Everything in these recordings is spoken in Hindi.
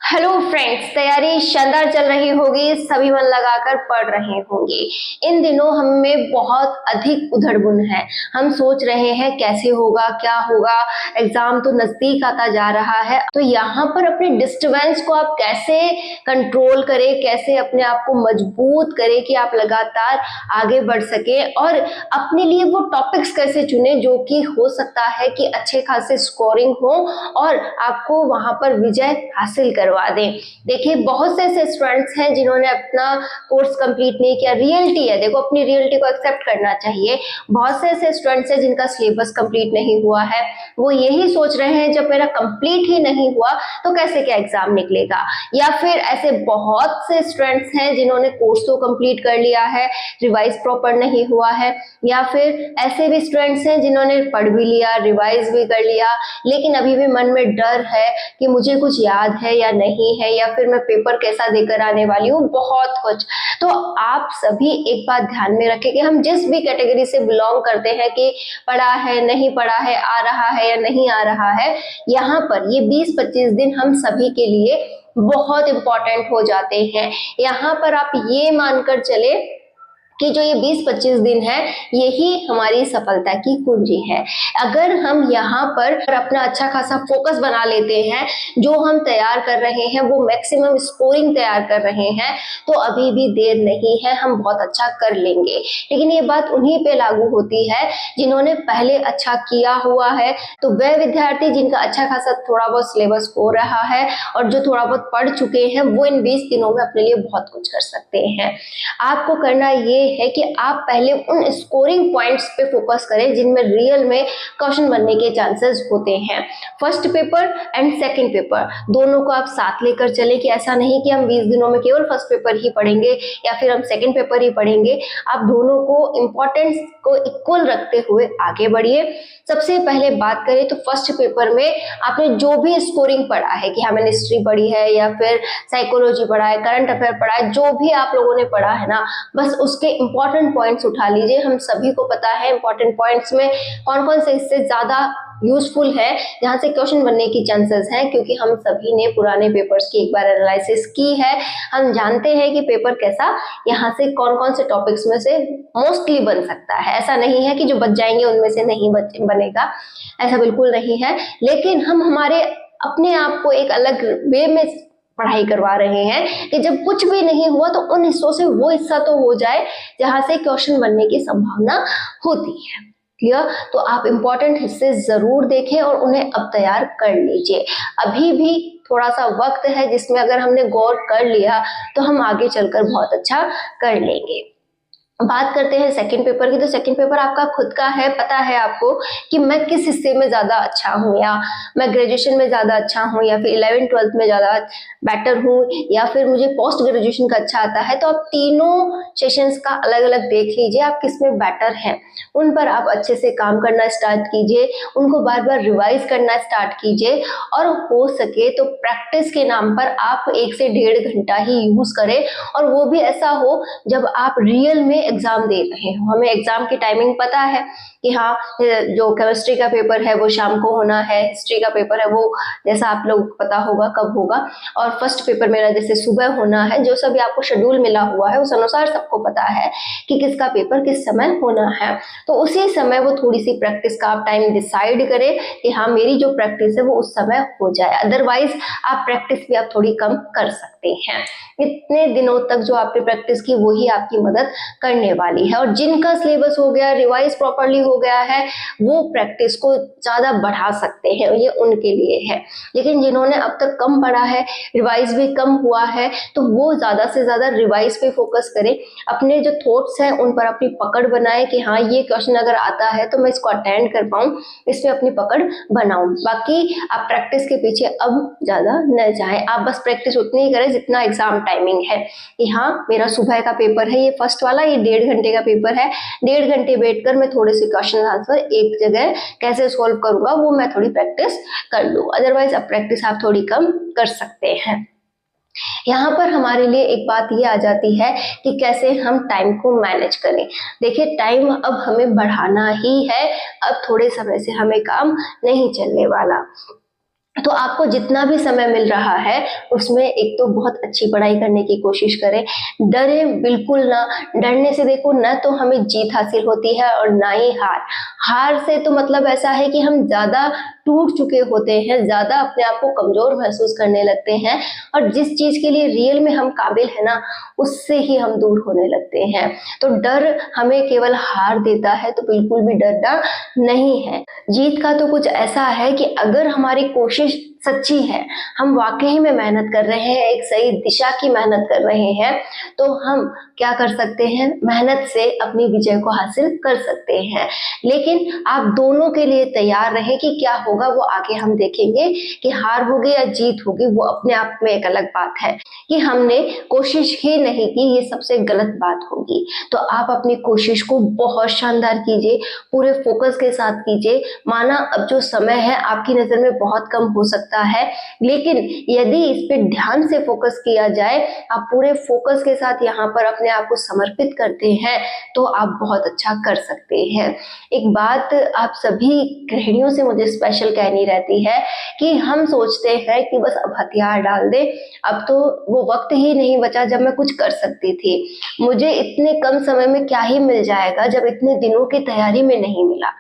हेलो फ्रेंड्स, तैयारी शानदार चल रही होगी, सभी मन लगाकर पढ़ रहे होंगे। इन दिनों हम में बहुत अधिक उधड़-बुन है। हम सोच रहे हैं कैसे होगा, क्या होगा, एग्जाम तो नजदीक आता जा रहा है। तो यहाँ पर अपने डिस्टर्बेंस को आप कैसे कंट्रोल करें, कैसे अपने आप को मजबूत करें कि आप लगातार आगे बढ़ सके और अपने लिए वो टॉपिक्स कैसे चुने जो कि हो सकता है कि अच्छे खासे स्कोरिंग हो और आपको वहां पर विजय हासिल करवा दें। देखिए, बहुत से ऐसे स्टूडेंट्स हैं जिन्होंने अपना कोर्स कंप्लीट नहीं किया। रियलिटी है, देखो अपनी रियलिटी को एक्सेप्ट करना चाहिए। बहुत से ऐसे स्टूडेंट्स हैं जिनका सिलेबस कंप्लीट नहीं हुआ है, वो यही सोच रहे हैं जब मेरा कंप्लीट ही नहीं हुआ तो कैसे क्या एग्जाम निकलेगा। या फिर ऐसे बहुत से स्टूडेंट्स हैं जिन्होंने कोर्स तो कंप्लीट कर लिया है, रिवाइज प्रॉपर नहीं हुआ है। या फिर ऐसे भी स्टूडेंट्स हैं जिन्होंने पढ़ भी लिया, रिवाइज भी कर लिया, लेकिन अभी भी मन में डर है कि मुझे कुछ याद है या नहीं है, या फिर मैं पेपर कैसा देकर आने वाली हूँ, बहुत कुछ। तो आप सभी एक बात ध्यान में रखें कि हम जिस भी कैटेगरी से बिलोंग करते हैं कि पढ़ा है, नहीं पढ़ा है, आ रहा है या नहीं आ रहा है, यहाँ पर ये 20-25 दिन हम सभी के लिए बहुत इंपॉर्टेंट हो जाते हैं। यहाँ पर आप ये मानकर चले कि जो ये 20-25 दिन है, यही हमारी सफलता की कुंजी है। अगर हम यहाँ पर अपना अच्छा खासा फोकस बना लेते हैं, जो हम तैयार कर रहे हैं वो मैक्सिमम स्कोरिंग तैयार कर रहे हैं, तो अभी भी देर नहीं है, हम बहुत अच्छा कर लेंगे। लेकिन ये बात उन्हीं पे लागू होती है जिन्होंने पहले अच्छा किया हुआ है। तो वह विद्यार्थी जिनका अच्छा खासा थोड़ा बहुत सिलेबस हो रहा है और जो थोड़ा बहुत पढ़ चुके हैं, वो इन 20 दिनों में अपने लिए बहुत कुछ कर सकते हैं। आपको करना ये है कि आप पहले उन स्कोरिंग पॉइंट्स पे फोकस करें जिनमें रियल में क्वेश्चन बनने के चांसेस होते हैं। First paper and second paper दोनों को आप साथ लेकर चले कि ऐसा नहीं कि हम 20 दिनों में केवल फर्स्ट पेपर ही पढ़ेंगे या फिर हम सेकंड पेपर ही पढ़ेंगे। आप दोनों को इम्पोर्टेंस को इक्वल रखते हुए आगे बढ़िए। सबसे पहले बात करें तो फर्स्ट पेपर में आपने जो भी स्कोरिंग पढ़ा है कि हमें हिस्ट्री पढ़ी है या फिर साइकोलॉजी पढ़ा है, करंट अफेयर पढ़ा है, जो भी आप लोगों ने पढ़ा है ना, बस उसके इंपॉर्टेंट पॉइंट्स उठा लीजिए। हम सभी को पता है इंपॉर्टेंट पॉइंट्स में कौन कौन से हिस्से ज्यादा यूजफुल है, जहां से क्वेश्चन बनने की चांसेस हैं, क्योंकि हम सभी ने पुराने पेपर्स की एक बार एनालिसिस की है। हम जानते हैं कि पेपर कैसा, यहाँ से कौन कौन से टॉपिक्स में से मोस्टली बन सकता है। ऐसा नहीं है कि जो बच जाएंगे उनमें से नहीं बनेगा, ऐसा बिल्कुल नहीं है। लेकिन हम हमारे अपने आप को एक अलग वे में पढ़ाई करवा रहे हैं कि जब कुछ भी नहीं हुआ तो उन हिस्सों से वो हिस्सा तो हो जाए जहां से क्वेश्चन बनने की संभावना होती है। क्लियर? तो आप इंपॉर्टेंट हिस्से जरूर देखें और उन्हें अब तैयार कर लीजिए। अभी भी थोड़ा सा वक्त है जिसमें अगर हमने गौर कर लिया तो हम आगे चलकर बहुत अच्छा कर लेंगे। बात करते हैं सेकंड पेपर की। तो सेकंड पेपर आपका खुद का है, पता है आपको कि मैं किस हिस्से में ज्यादा अच्छा हूँ, या मैं ग्रेजुएशन में ज्यादा अच्छा हूँ, या फिर 11th-12th में ज्यादा बेटर हूँ, या फिर मुझे पोस्ट ग्रेजुएशन का अच्छा आता है। तो आप तीनों सेशंस का अलग अलग देख लीजिए, आप किस में बेटर हैं, उन पर आप अच्छे से काम करना स्टार्ट कीजिए, उनको बार बार रिवाइज करना स्टार्ट कीजिए, और हो सके तो प्रैक्टिस के नाम पर आप 1 से 1.5 घंटा ही यूज करें, और वो भी ऐसा हो जब आप रियल में एग्जाम दे रहे हो। हमें एग्जाम की टाइमिंग पता है कि हाँ, जो केमिस्ट्री का पेपर है वो शाम को होना है, हिस्ट्री का पेपर है वो जैसा आप लोग पता होगा कब होगा, और फर्स्ट पेपर मेरा जैसे सुबह होना है। जो सभी आपको शेड्यूल मिला हुआ है उस अनुसार सबको पता है कि किसका पेपर किस समय होना है। तो उसी समय वो थोड़ी सी प्रैक्टिस का आप टाइम डिसाइड करें कि हाँ, मेरी जो प्रैक्टिस है वो उस समय हो जाए। अदरवाइज आप प्रैक्टिस भी आप थोड़ी कम कर सकते हैं। इतने दिनों तक जो आपने प्रैक्टिस की वही आपकी मदद करने वाली है। और जिनका सिलेबस हो गया, रिवाइज प्रॉपर्ली हो गया है, वो प्रैक्टिस को ज्यादा बढ़ा सकते हैं, ये उनके लिए है। लेकिन जिन्होंने अब तक कम पढ़ा है, रिवाइज भी कम हुआ है, तो वो ज्यादा से ज्यादा रिवाइज पे फोकस करें। अपने जो थॉट्स हैं उन पर अपनी पकड़ बनाए कि हाँ, ये क्वेश्चन अगर आता है तो मैं इसको अटेंड कर पाऊं, इसमें अपनी पकड़ बनाऊं। बाकी आप प्रैक्टिस के पीछे अब ज्यादा न जाएं, आप बस प्रैक्टिस उतनी ही करें जितना एग्जाम टाइमिंग है कि हाँ, मेरा सुबह का पेपर है ये फर्स्ट वाला, ये 1.5 घंटे का पेपर है, 1.5 घंटे बैठकर मैं थोड़े से क्वेश्चन आंसर एक जगह कैसे सॉल्व करूंगा वो मैं थोड़ी प्रैक्टिस कर लूं। अदरवाइज अब प्रैक्टिस आप थोड़ी कम कर सकते हैं। यहाँ पर हमारे लिए एक बात ये आ जाती है कि कैसे हम टाइम को मैनेज करें। देखिए, टाइम अब हमें बढ़ाना ही है, अब थोड़े समय से हमें काम नहीं चलने वाला। तो आपको जितना भी समय मिल रहा है उसमें एक तो बहुत अच्छी पढ़ाई करने की कोशिश करें, डरे बिल्कुल ना। डरने से देखो ना तो हमें जीत हासिल होती है और ना ही हार। हार से तो मतलब ऐसा है कि हम ज्यादा टूट चुके होते हैं, ज्यादा अपने आप को कमजोर महसूस करने लगते हैं, और जिस चीज के लिए रियल में हम काबिल है ना उससे ही हम दूर होने लगते हैं। तो डर हमें केवल हार देता है, तो बिल्कुल भी डरना नहीं है। जीत का तो कुछ ऐसा है कि अगर हमारी कोशिश सच्ची है, हम वाकई में मेहनत कर रहे हैं, एक सही दिशा की मेहनत कर रहे हैं, तो हम क्या कर सकते हैं, मेहनत से अपनी विजय को हासिल कर सकते हैं। लेकिन आप दोनों के लिए तैयार रहें कि क्या होगा वो आगे हम देखेंगे, कि हार होगी या जीत होगी वो अपने आप में एक अलग बात है। कि हमने कोशिश ही नहीं की ये सबसे गलत बात होगी। तो आप अपनी कोशिश को बहुत शानदार कीजिए, पूरे फोकस के साथ कीजिए। माना अब जो समय है आपकी नजर में बहुत कम हो सकता है, लेकिन यदि इस पे ध्यान से फोकस किया जाए, आप पूरे फोकस के साथ यहाँ पर अपने आप को समर्पित करते हैं, तो आप बहुत अच्छा कर सकते हैं। एक बात आप सभी गृहिणियों से मुझे स्पेशल कहनी रहती है कि हम सोचते हैं कि बस अब हथियार डाल दे, अब तो वो वक्त ही नहीं बचा जब मैं कुछ कर सकती थी, मुझे इतने कम समय में क्या ही मिल जाएगा जब इतने दिनों की तैयारी में नहीं मिला।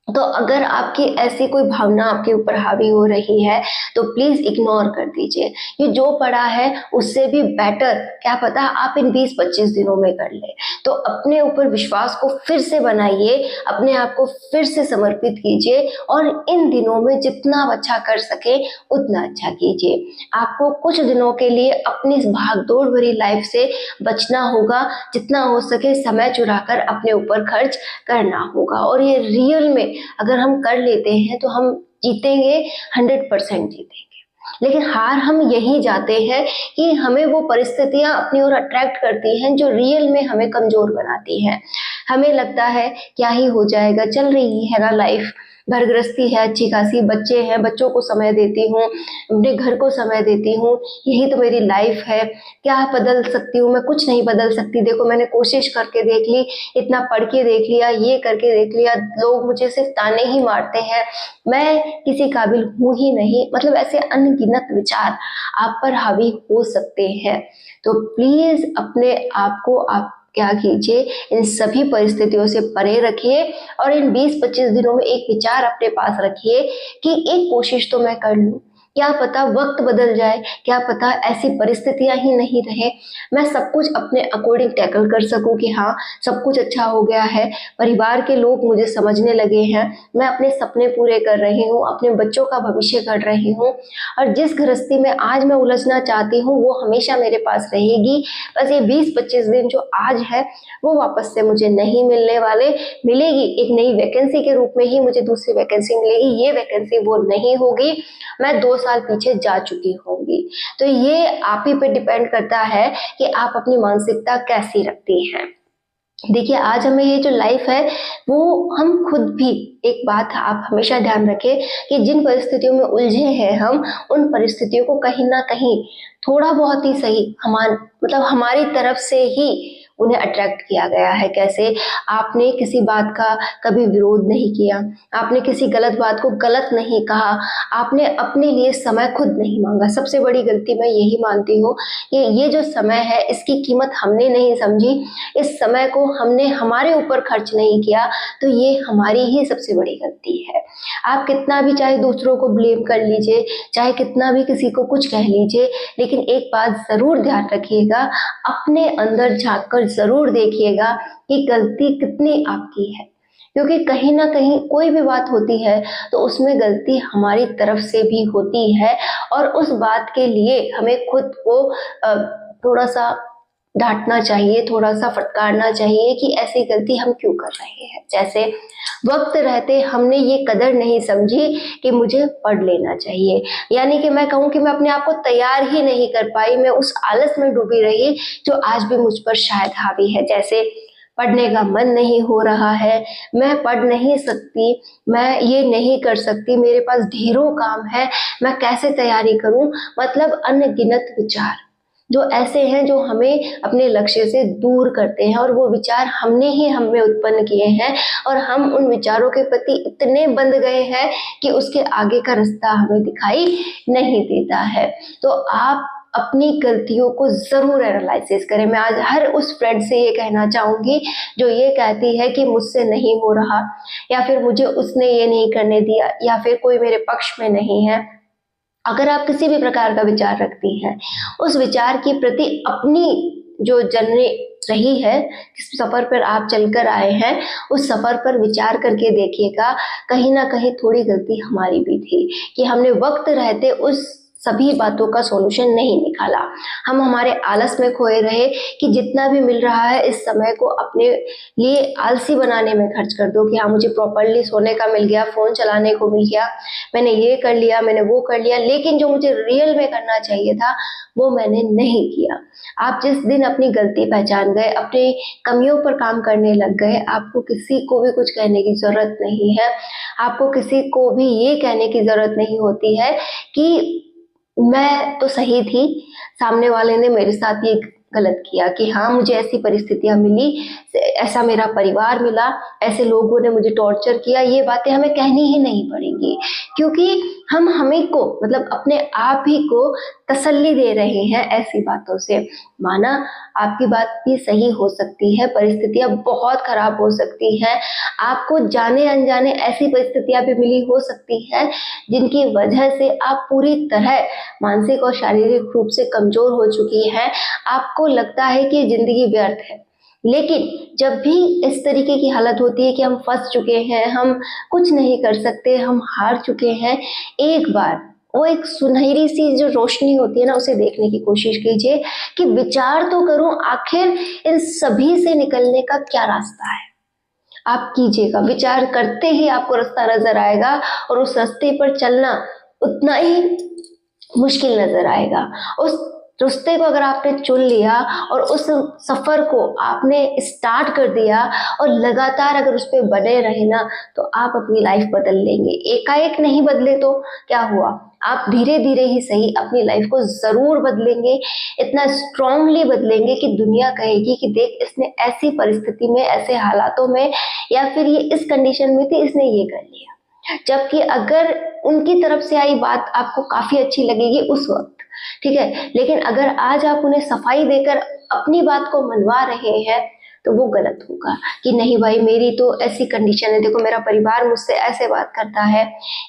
तो अगर आपकी ऐसी कोई भावना आपके ऊपर हावी हो रही है तो प्लीज इग्नोर कर दीजिए। ये जो पड़ा है उससे भी बेटर क्या पता आप इन 20-25 दिनों में कर ले। तो अपने ऊपर विश्वास को फिर से बनाइए, अपने आप को फिर से समर्पित कीजिए, और इन दिनों में जितना अच्छा कर सके उतना अच्छा कीजिए। आपको कुछ दिनों के लिए अपनी इस भागदौड़ भरी लाइफ से बचना होगा, जितना हो सके समय चुराकर अपने ऊपर खर्च करना होगा, और ये रियल में अगर हम कर लेते हैं तो हम जीतेंगे, 100% जीतेंगे। लेकिन हार हम यही जाते हैं कि हमें वो परिस्थितियां अपनी ओर अट्रैक्ट करती हैं जो रियल में हमें कमजोर बनाती हैं। हमें लगता है क्या ही हो जाएगा, चल रही है ना लाइफ, घर गृहस्थी है अच्छी खासी, बच्चे हैं, बच्चों को समय देती हूँ, अपने घर को समय देती हूँ, यही तो मेरी लाइफ है, क्या बदल सकती हूँ मैं, कुछ नहीं बदल सकती। देखो मैंने कोशिश करके देख ली, इतना पढ़ के देख लिया, ये करके देख लिया, लोग मुझे सिर्फ ताने ही मारते हैं, मैं किसी काबिल हूँ ही नहीं। मतलब ऐसे अनगिनत विचार आप पर हावी हो सकते हैं। तो प्लीज अपने आप को आप क्या कीजिए, इन सभी परिस्थितियों से परे रखिए, और इन 20-25 दिनों में एक विचार अपने पास रखिए कि एक कोशिश तो मैं कर लूं, क्या पता वक्त बदल जाए, क्या पता ऐसी परिस्थितियां ही नहीं रहे, मैं सब कुछ अपने अकॉर्डिंग टैकल कर सकूं कि हाँ सब कुछ अच्छा हो गया है, परिवार के लोग मुझे समझने लगे हैं, मैं अपने सपने पूरे कर रही हूँ, अपने बच्चों का भविष्य कर रही हूँ, और जिस गृहस्थी में आज मैं उलझना चाहती हूँ वो हमेशा मेरे पास रहेगी। बस ये 20-25 दिन जो आज है वो वापस से मुझे नहीं मिलने वाले, मिलेगी एक नई वैकेंसी के रूप में ही मुझे दूसरी वैकेंसी मिलेगी, ये वैकेंसी वो नहीं होगी, मैं 2 साल पीछे जा चुकी होंगी। तो ये आप ही पे डिपेंड करता है कि आप अपनी मानसिकता कैसी रखती हैं। देखिए आज हमें ये जो लाइफ है वो हम खुद भी, एक बात आप हमेशा ध्यान रखें कि जिन परिस्थितियों में उलझे हैं हम, उन परिस्थितियों को कहीं ना कहीं थोड़ा बहुत ही सही हमारी तरफ से ही उन्हें अट्रैक्ट किया गया है। कैसे, आपने किसी बात का कभी विरोध नहीं किया, आपने किसी गलत बात को गलत नहीं कहा, आपने अपने लिए समय खुद नहीं मांगा। सबसे बड़ी गलती मैं यही मानती हूँ कि ये जो समय है इसकी कीमत हमने नहीं समझी, इस समय को हमने हमारे ऊपर खर्च नहीं किया, तो ये हमारी ही सबसे बड़ी गलती है। आप कितना भी चाहे दूसरों को ब्लेम कर लीजिए, चाहे कितना भी किसी को कुछ कह लीजिए, लेकिन एक बात जरूर ध्यान रखिएगा, अपने अंदर झांक कर जरूर देखिएगा कि गलती कितनी आपकी है, क्योंकि कहीं ना कहीं कोई भी बात होती है तो उसमें गलती हमारी तरफ से भी होती है, और उस बात के लिए हमें खुद को थोड़ा सा डांटना चाहिए, थोड़ा सा फटकारना चाहिए कि ऐसी गलती हम क्यों कर रहे हैं। जैसे वक्त रहते हमने ये कदर नहीं समझी कि मुझे पढ़ लेना चाहिए, यानी कि मैं कहूँ कि मैं अपने आप को तैयार ही नहीं कर पाई, मैं उस आलस में डूबी रही जो आज भी मुझ पर शायद हावी है। जैसे पढ़ने का मन नहीं हो रहा है, मैं पढ़ नहीं सकती, मैं ये नहीं कर सकती, मेरे पास ढेरों काम है, मैं कैसे तैयारी करूं, मतलब अनगिनत विचार। जो ऐसे हैं जो हमें अपने लक्ष्य से दूर करते हैं, और वो विचार हमने ही हम में उत्पन्न किए हैं, और हम उन विचारों के प्रति इतने बंध गए हैं कि उसके आगे का रास्ता हमें दिखाई नहीं देता है। तो आप अपनी गलतियों को जरूर एनालाइसिस करें। मैं आज हर उस फ्रेंड से ये कहना चाहूंगी जो ये कहती है कि मुझसे नहीं हो रहा, या फिर मुझे उसने ये नहीं करने दिया, या फिर कोई मेरे पक्ष में नहीं है। अगर आप किसी भी प्रकार का विचार रखती हैं, उस विचार के प्रति अपनी जो जर्नी रही है, जिस सफर पर आप चलकर आए हैं, उस सफर पर विचार करके देखिएगा, कहीं ना कहीं थोड़ी गलती हमारी भी थी कि हमने वक्त रहते उस सभी बातों का सॉल्यूशन नहीं निकाला। हम हमारे आलस में खोए रहे कि जितना भी मिल रहा है इस समय को अपने लिए आलसी बनाने में खर्च कर दो, कि हाँ मुझे प्रॉपरली सोने का मिल गया, फोन चलाने को मिल गया, मैंने ये कर लिया, मैंने वो कर लिया, लेकिन जो मुझे रियल में करना चाहिए था वो मैंने नहीं किया। आप जिस दिन अपनी गलती पहचान गए, अपनी कमियों पर काम करने लग गए, आपको किसी को भी कुछ कहने की जरूरत नहीं है। आपको किसी को भी ये कहने की जरूरत नहीं होती है कि मैं तो सही थी, सामने वाले ने मेरे साथ ये गलत किया, कि हाँ मुझे ऐसी परिस्थितियां मिली, ऐसा मेरा परिवार मिला, ऐसे लोगों ने मुझे टॉर्चर किया। ये बातें हमें कहनी ही नहीं पड़ेंगी, क्योंकि हम हमें को मतलब अपने आप ही को तसल्ली दे रहे हैं ऐसी बातों से। माना आपकी बात भी सही हो सकती है, परिस्थितियां बहुत खराब हो सकती हैं, आपको जाने अनजाने ऐसी परिस्थितियां भी मिली हो सकती हैं जिनकी वजह से आप पूरी तरह मानसिक और शारीरिक रूप से कमजोर हो चुकी हैं। आपको लगता है कि जिंदगी व्यर्थ है, लेकिन जब भी इस तरीके की हालत होती है कि हम फंस चुके हैं, हम कुछ नहीं कर सकते, हम हार चुके हैं, एक बार वो एक सुनहरी सी जो रोशनी होती है ना, उसे देखने की कोशिश कीजिए कि विचार तो करूं आखिर इन सभी से निकलने का क्या रास्ता है। आप कीजिएगा, विचार करते ही आपको रास्ता नजर आएगा, और उस रास्ते पर चलना उतना ही मुश्किल नजर आएगा। उस रास्ते को अगर आपने चुन लिया और उस सफर को आपने स्टार्ट कर दिया और लगातार अगर उस पर बने रहे ना, तो आप अपनी लाइफ बदल लेंगे। एकाएक नहीं बदले तो क्या हुआ, आप धीरे धीरे ही सही अपनी लाइफ को जरूर बदलेंगे, इतना स्ट्रांगली बदलेंगे कि दुनिया कहेगी कि देख इसने ऐसी परिस्थिति में, ऐसे हालातों में, या फिर ये इस कंडीशन में थी, इसने ये कर लिया। जबकि अगर उनकी तरफ से आई बात आपको काफी अच्छी लगेगी उस वक्त, ठीक है, लेकिन अगर आज आप उन्हें सफाई देकर अपनी बात को मनवा रहे हैं तो वो गलत होगा कि नहीं भाई मेरी तो ऐसी कंडीशन है, देखो मेरा परिवार मुझसे ऐसे बात करता है,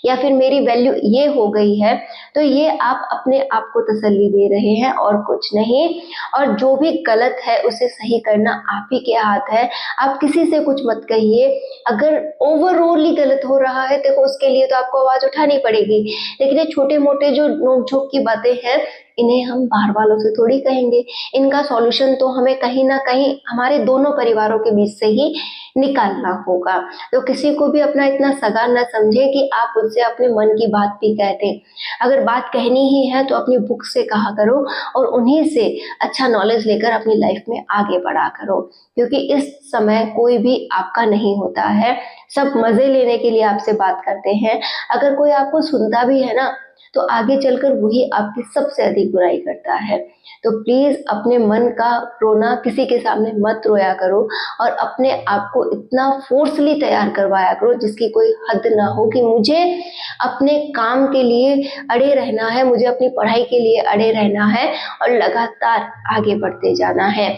या फिर मेरी वैल्यू ये हो गई है। तो ये आप अपने आप को तसल्ली दे रहे हैं और कुछ नहीं। और जो भी गलत है उसे सही करना आप ही के हाथ है। आप किसी से कुछ मत कहिए। अगर ओवरऑल गलत हो रहा है देखो उसके लिए तो आपको आवाज उठानी पड़ेगी, लेकिन ये छोटे मोटे जो नोक-झोंक की बातें हैं इन्हें हम बाहर वालों से थोड़ी कहेंगे। इनका सॉल्यूशन तो हमें कहीं ना कहीं हमारे दोनों परिवारों के बीच से ही निकालना होगा। तो किसी को भी अपना इतना सगा न समझे कि आप उनसे अपने मन की बात भी कह दें। अगर बात कहनी ही है तो अपनी बुक से कहा करो और उन्हीं से अच्छा नॉलेज लेकर अपनी लाइफ में आगे बढ़ा करो, क्योंकि इस समय कोई भी आपका नहीं होता है। सब मजे लेने के लिए आपसे बात करते हैं। अगर कोई आपको सुनता भी है ना तो आगे चलकर वही आपकी सबसे अधिक बुराई करता है। तो प्लीज अपने मन का रोना किसी के सामने मत रोया करो, और अपने आप को इतना फोर्सली तैयार करवाया करो जिसकी कोई हद ना हो कि मुझे अपने काम के लिए अड़े रहना है, मुझे अपनी पढ़ाई के लिए अड़े रहना है और लगातार आगे बढ़ते जाना है।